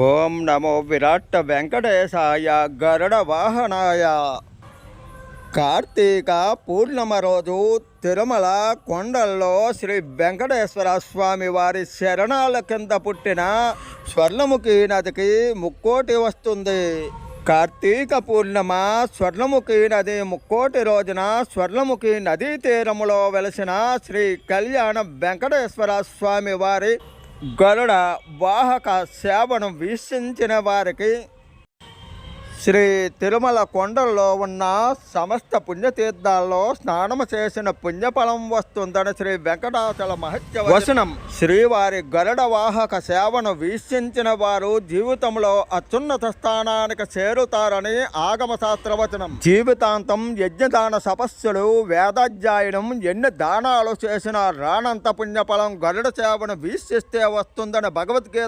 ఓం నమో విరాట్ వెంకటేశాయ గరుడ వాహనాయ. కార్తీక పూర్ణిమ రోజు తిరుమల కొండల్లో శ్రీ వెంకటేశ్వర స్వామి వారి శరణాల కింద పుట్టిన స్వర్ణముఖి నదికి ముక్కోటి వస్తుంది. కార్తీక పూర్ణిమ స్వర్ణముఖి నది ముక్కోటి రోజున స్వర్ణముఖి నదీ తీరములో వెలసిన శ్రీ కళ్యాణ వెంకటేశ్వర స్వామి వారి గరుడ వాహక సేవను వీక్షించిన వారికి శ్రీ తిరుమల కొండల్లో ఉన్న సమస్త పుణ్యతీర్థాల్లో స్నానము చేసిన పుణ్యఫలం వస్తుందని శ్రీ వెంకటాచల మహత్య వచనం. శ్రీవారి గరుడ వాహక సేవను వీక్షించిన వారు జీవితంలో అత్యున్నత స్థానానికి చేరుతారని ఆగమ శాస్త్రవచనం. జీవితాంతం యజ్ఞదాన తపస్సులు వేదాధ్యయనం ఎన్ని దానాలు చేసినా రానంత పుణ్యఫలం గరుడ సేవను వీక్షిస్తే వస్తుందని భగవద్గీత